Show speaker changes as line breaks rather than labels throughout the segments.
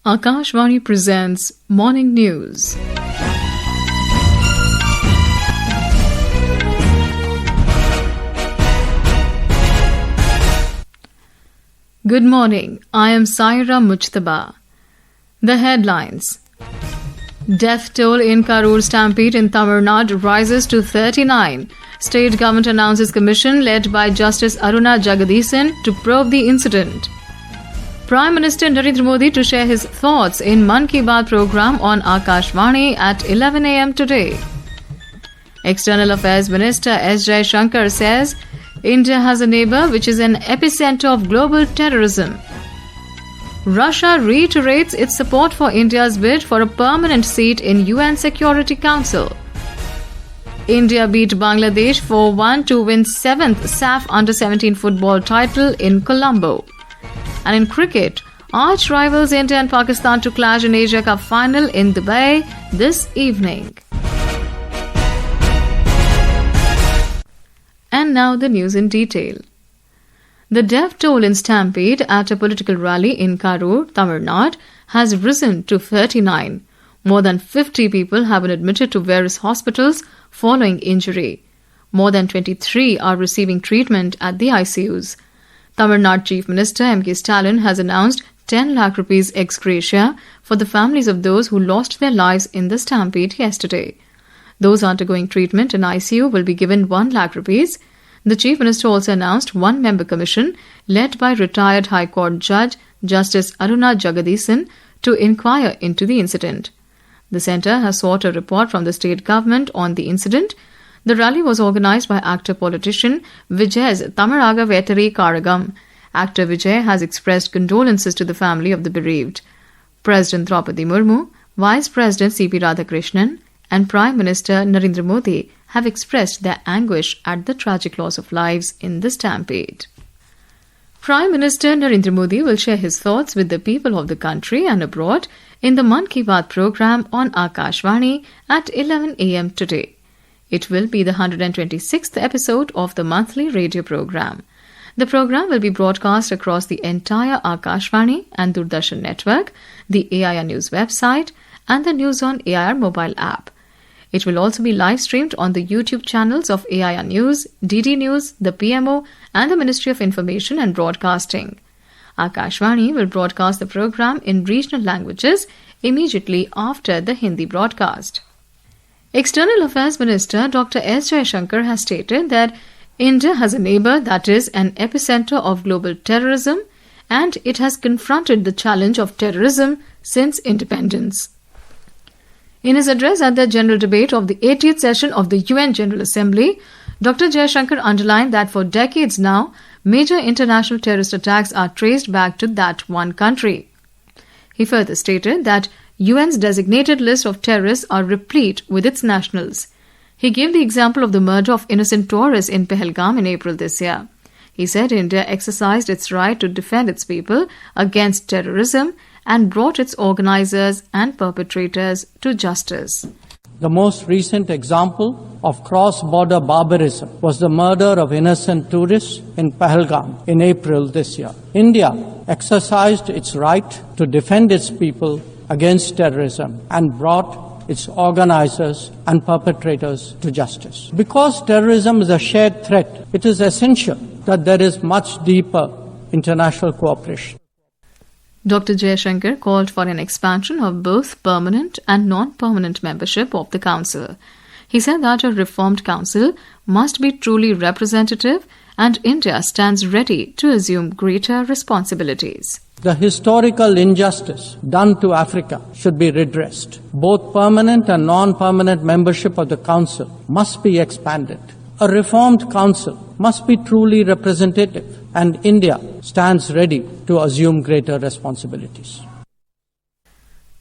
Akashvani presents Morning News. Good morning. I am Saira Mujtaba. The headlines. Death toll in Karur stampede in Tamil Nadu rises to 39. State government announces commission led by Justice Aruna Jagadeesan to probe the incident. Prime Minister Narendra Modi to share his thoughts in Mann Ki Baat program on Akashvani at 11 a.m. today. External Affairs Minister S Jaishankar says India has a neighbour which is an epicentre of global terrorism. Russia reiterates its support for India's bid for a permanent seat in UN Security Council. India beat Bangladesh 4-1 to win 7th SAFF Under17 football title in Colombo. And in cricket, arch rivals India and Pakistan to clash in Asia Cup final in Dubai this evening. And now the news in detail. The death toll in stampede at a political rally in Karur, Tamil Nadu, has risen to 39. More than 50 people have been admitted to various hospitals following injury. More than 23 are receiving treatment at the ICUs. Tamil Nadu Chief Minister Stalin has announced 10 lakh rupees ex gratia for the families of those who lost their lives in the stampede yesterday. Those undergoing treatment in ICU will be given 1 lakh rupees. The Chief Minister also announced one-member commission led by retired High Court Judge Justice Aruna Jagadeesan to inquire into the incident. The centre has sought a report from the state government on the incident. The rally was organised by actor-politician Vijay's Tamaraga Vetari Karagam. Actor Vijay has expressed condolences to the family of the bereaved. President Draupadi Murmu, Vice President C.P. Radhakrishnan and Prime Minister Narendra Modi have expressed their anguish at the tragic loss of lives in the stampede. Prime Minister Narendra Modi will share his thoughts with the people of the country and abroad in the Mann Ki Baat program on Akashvani at 11 a.m. today. It will be the 126th episode of the monthly radio program. The program will be broadcast across the entire Akashvani and Doordarshan network, the AIR News website, and the News on AIR mobile app. It will also be live-streamed on the YouTube channels of AIR News, DD News, the PMO, and the Ministry of Information and Broadcasting. Akashvani will broadcast the program in regional languages immediately after the Hindi broadcast. External Affairs Minister Dr. S Jaishankar has stated that India has a neighbour that is an epicentre of global terrorism and it has confronted the challenge of terrorism since independence. In his address at the general debate of the 80th session of the UN General Assembly, Dr. Jaishankar underlined that for decades now, major international terrorist attacks are traced back to that one country. He further stated that UN's designated list of terrorists are replete with its nationals. He gave the example of the murder of innocent tourists in Pahalgam in April this year. He said India exercised its right to defend its people against terrorism and brought its organisers and perpetrators to justice.
The most recent example of cross-border barbarism was the murder of innocent tourists in Pahalgam in April this year. India exercised its right to defend its people against terrorism and brought its organisers and perpetrators to justice. Because terrorism is a shared threat, it is essential that there is much deeper international cooperation.
Dr. Jaishankar called for an expansion of both permanent and non-permanent membership of the Council. He said that a reformed Council must be truly representative and India stands ready to assume greater responsibilities.
The historical injustice done to Africa should be redressed. Both permanent and non-permanent membership of the Council must be expanded. A reformed Council must be truly representative and India stands ready to assume greater responsibilities.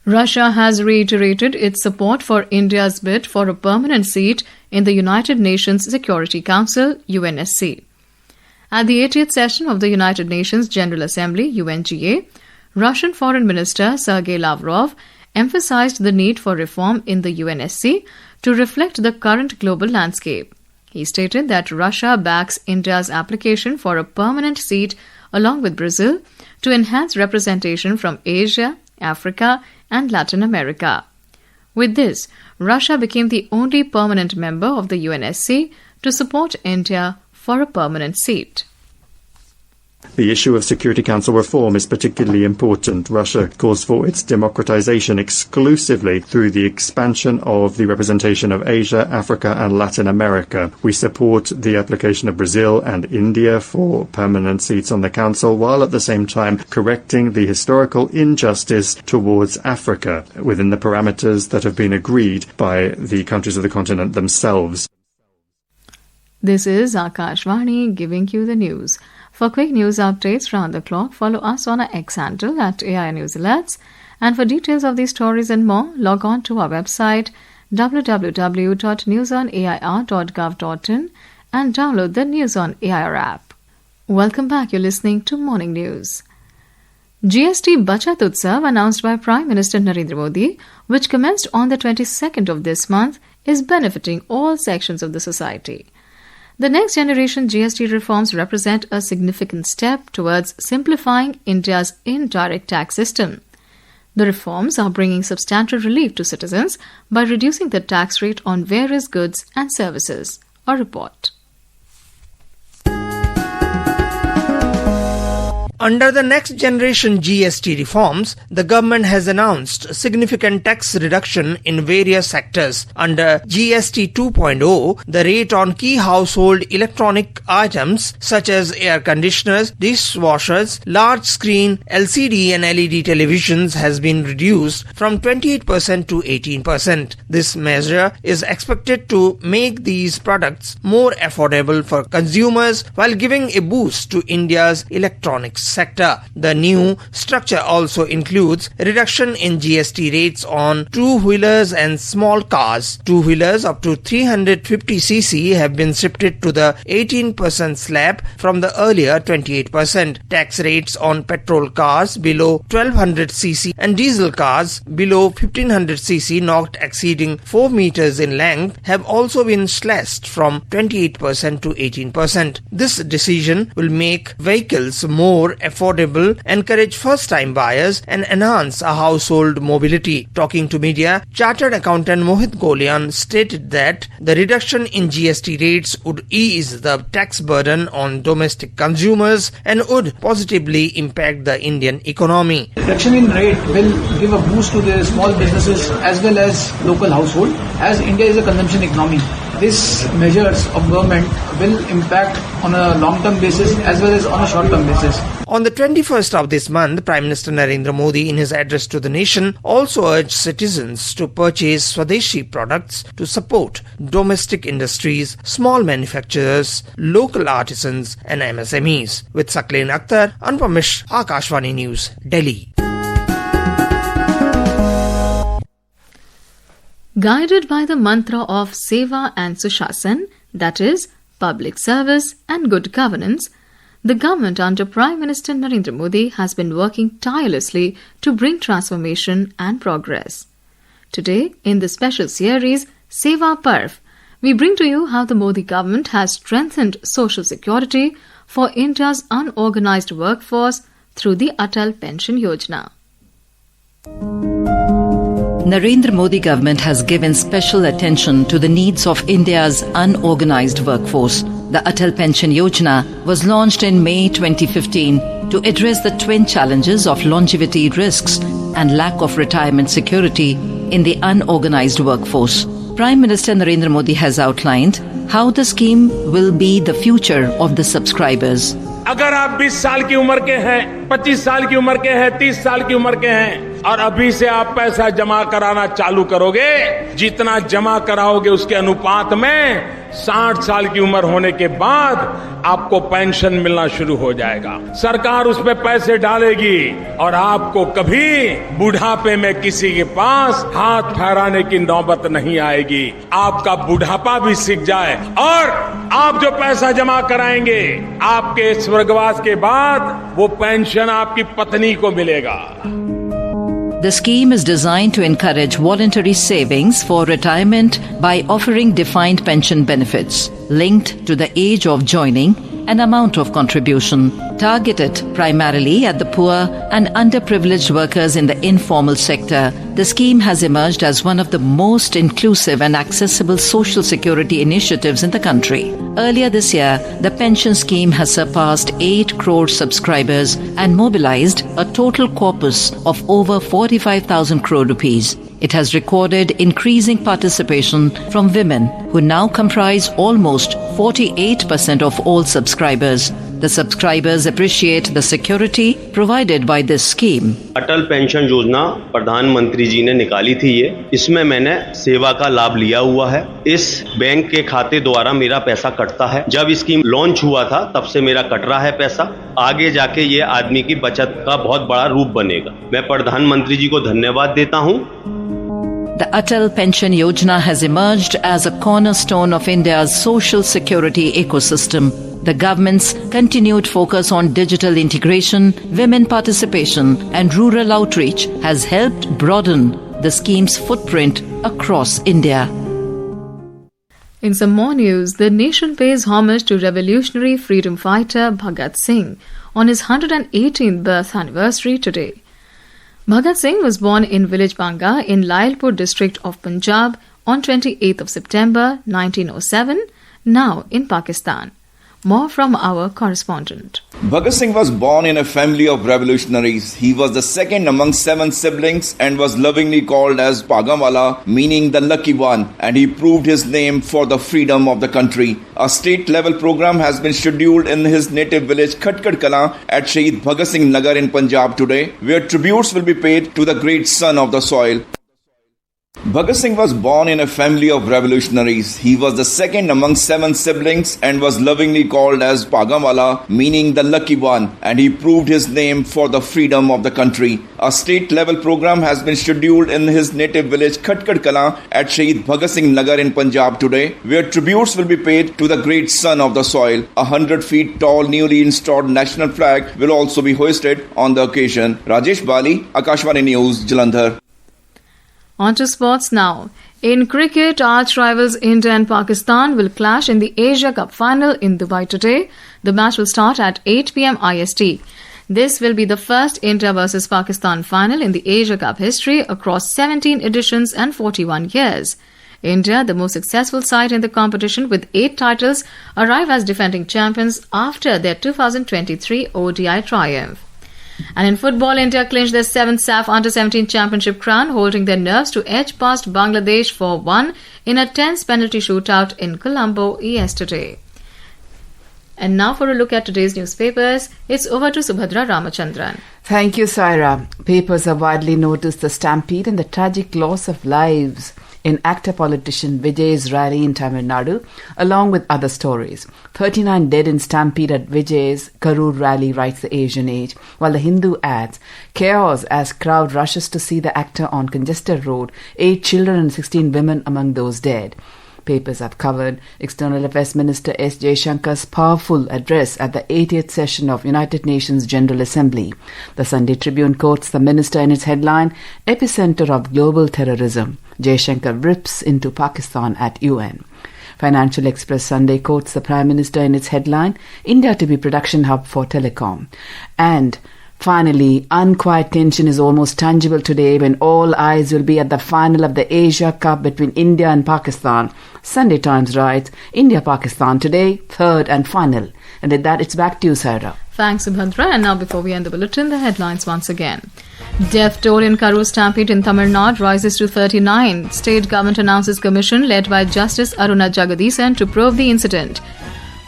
Russia has reiterated its support for India's bid for a permanent seat in the United Nations Security Council, UNSC. At the 80th session of the United Nations General Assembly, UNGA, Russian Foreign Minister Sergei Lavrov emphasized the need for reform in the UNSC to reflect the current global landscape. He stated that Russia backs India's application for a permanent seat along with Brazil to enhance representation from Asia, Africa, and Latin America. With this, Russia became the only permanent member of the UNSC to support India for a permanent seat.
The issue of Security Council reform is particularly important. Russia calls for its democratization exclusively through the expansion of the representation of Asia, Africa and Latin America. We support the application of Brazil and India for permanent seats on the Council, while at the same time correcting the historical injustice towards Africa within the parameters that have been agreed by the countries of the continent themselves.
This is Akashvani giving you the news. For quick news updates round the clock, follow us on our X handle at AI News Alerts. And for details of these stories and more, log on to our website www.newsonair.gov.in and download the News on AIR app. Welcome back. You're listening to Morning News. GST Bachat Utsav announced by Prime Minister Narendra Modi, which commenced on the 22nd of this month, is benefiting all sections of the society. The next generation GST reforms represent a significant step towards simplifying India's indirect tax system. The reforms are bringing substantial relief to citizens by reducing the tax rate on various goods and services. A report.
Under the next generation GST reforms, the government has announced significant tax reduction in various sectors. Under GST 2.0, the rate on key household electronic items such as air conditioners, dishwashers, large screen, LCD and LED televisions has been reduced from 28% to 18%. This measure is expected to make these products more affordable for consumers while giving a boost to India's electronics sector. The new structure also includes a reduction in GST rates on two-wheelers and small cars. Two-wheelers up to 350cc have been shifted to the 18% slab from the earlier 28%. Tax rates on petrol cars below 1200cc and diesel cars below 1500cc not exceeding 4 meters in length have also been slashed from 28% to 18%. This decision will make vehicles more affordable, encourage first-time buyers and enhance a household mobility. Talking to media, Chartered Accountant Mohit Golian stated that the reduction in GST rates would ease the tax burden on domestic consumers and would positively impact the Indian economy.
Reduction in rate will give a boost to the small businesses as well as local household, as India is a consumption economy. These measures of government will impact on a long-term basis as well as on a short-term basis.
On the 21st of this month, Prime Minister Narendra Modi, in his address to the nation, also urged citizens to purchase Swadeshi products to support domestic industries, small manufacturers, local artisans and MSMEs. With Sakleen Akhtar, Anupam Mishra, Akashvani News, Delhi.
Guided by the mantra of Seva and Sushasan, that is, public service and good governance, the government under Prime Minister Narendra Modi has been working tirelessly to bring transformation and progress. Today, in the special series Seva Parv, we bring to you how the Modi government has strengthened social security for India's unorganized workforce through the Atal Pension Yojana.
Narendra Modi government has given special attention to the needs of India's unorganized workforce. The Atal Pension Yojana was launched in May 2015 to address the twin challenges of longevity risks and lack of retirement security in the unorganized workforce. Prime Minister Narendra Modi has outlined how the scheme will be the future of the subscribers.
अगर आप 20 साल की उम्र के हैं, 25 साल की उम्र के हैं, 30 साल की उम्र के हैं और अभी से आप पैसा जमा कराना चालू करोगे, जितना जमा कराओगे उसके अनुपात में 60 साल की उम्र होने के बाद आपको पेंशन मिलना शुरू हो जाएगा। सरकार उस पे पैसे डालेगी और आपको कभी बुढ़ापे में किसी के पास हाथ फैलाने की नौबत नहीं आएगी। आपका बुढ़ापा भी सीख जाए और आप जो पैसा जमा कराएंगे, आपके स्वर्गवास के बाद वो पेंशन आपकी पत्नी को मिलेगा।
The scheme is designed to encourage voluntary savings for retirement by offering defined pension benefits linked to the age of joining an amount of contribution. Targeted primarily at the poor and underprivileged workers in the informal sector, the scheme has emerged as one of the most inclusive and accessible social security initiatives in the country. Earlier this year, the pension scheme has surpassed 8 crore subscribers and mobilized a total corpus of over 45,000 crore rupees. It has recorded increasing participation from women, who now comprise almost 48% of all subscribers. The subscribers appreciate the security provided by this scheme.
Atal pension योजना प्रधानमंत्री जी ने निकाली थी इसमें मैंने सेवा का लाभ लिया हुआ है। इस बैंक के खाते द्वारा मेरा पैसा कटता है। जब स्कीम लॉन्च हुआ था तब से मेरा कट रहा है पैसा। आगे जाके ये आदमी की बचत का बहुत बड़ा रूप बनेगा। मैं प्रधानमंत्री जी को धन्यवाद देता हूँ।
The Atal Pension Yojana has emerged as a cornerstone of India's social security ecosystem. The government's continued focus on digital integration, women participation, and rural outreach has helped broaden the scheme's footprint across India.
In some more news, the nation pays homage to revolutionary freedom fighter Bhagat Singh on his 118th birth anniversary today. Bhagat Singh was born in village Banga in Lailpur district of Punjab on 28th of September 1907, now in Pakistan. More from our correspondent.
Bhagat Singh was born in a family of revolutionaries. He was the second among 7 siblings and was lovingly called as Pagamwala, meaning the lucky one, and he proved his name for the freedom of the country. A state-level program has been scheduled in his native village Khatkar Kala at Shaheed Bhagat Singh Nagar in Punjab today, where tributes will be paid to the great son of the soil. Bhagat Singh was born in a family of revolutionaries. He was the second among 7 siblings and was lovingly called as Pagamwala, meaning the lucky one, and he proved his name for the freedom of the country. A state-level program has been scheduled in his native village Khatkar Kala at Shaheed Bhagat Singh Nagar in Punjab today, where tributes will be paid to the great son of the soil. A 100 feet tall newly installed national flag will also be hoisted on the occasion. Rajesh Bali, Akashvani News, Jalandhar.
On to sports now. In cricket, arch rivals India and Pakistan will clash in the Asia Cup final in Dubai today. The match will start at 8 p.m. IST. This will be the first India versus Pakistan final in the Asia Cup history across 17 editions and 41 years. India, the most successful side in the competition with 8 titles, arrive as defending champions after their 2023 ODI triumph. And in football, India clinched their 7th SAFF Under17 championship crown, holding their nerves to edge past Bangladesh 4-1 in a tense penalty shootout in Colombo yesterday. And now for a look at today's newspapers, it's over to Subhadra Ramachandran.
Thank you, Saira. Papers have widely noticed the stampede and the tragic loss of lives in actor-politician Vijay's rally in Tamil Nadu, along with other stories. 39 dead in stampede at Vijay's Karur rally, writes the Asian Age, while the Hindu adds, chaos as crowd rushes to see the actor on congested road, 8 children and 16 women among those dead. Papers have covered External Affairs Minister S Jaishankar's powerful address at the 80th session of United Nations General Assembly. The Sunday Tribune quotes the minister in its headline, Epicentre of Global Terrorism. Jaishankar rips into Pakistan at UN. Financial Express Sunday quotes the Prime Minister in its headline, India to be production hub for telecom. And finally, unquiet tension is almost tangible today when all eyes will be at the final of the Asia Cup between India and Pakistan. Sunday Times writes, India-Pakistan today, third and final. And with that, it's back to you, Sarah.
Thanks, Subhadra. And now before we end the bulletin, the headlines once again. Death toll in Karur stampede in Tamil Nadu rises to 39. State government announces commission led by Justice Aruna Jagadeesan to probe the incident.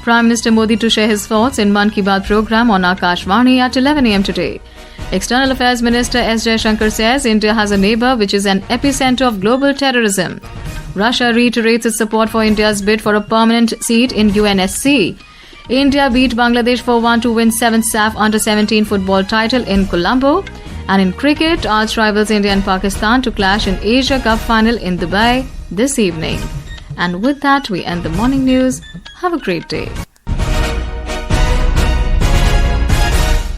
Prime Minister Modi to share his thoughts in Mann Ki Baat program on Akashvani at 11 a.m. today. External Affairs Minister S Jaishankar says India has a neighbour which is an epicentre of global terrorism. Russia reiterates its support for India's bid for a permanent seat in UNSC. India beat Bangladesh 4-1 to win 7th SAFF Under17 football title in Colombo. And in cricket, arch rivals India and Pakistan to clash in Asia Cup final in Dubai this evening. And with that, we end the morning news. Have a great day.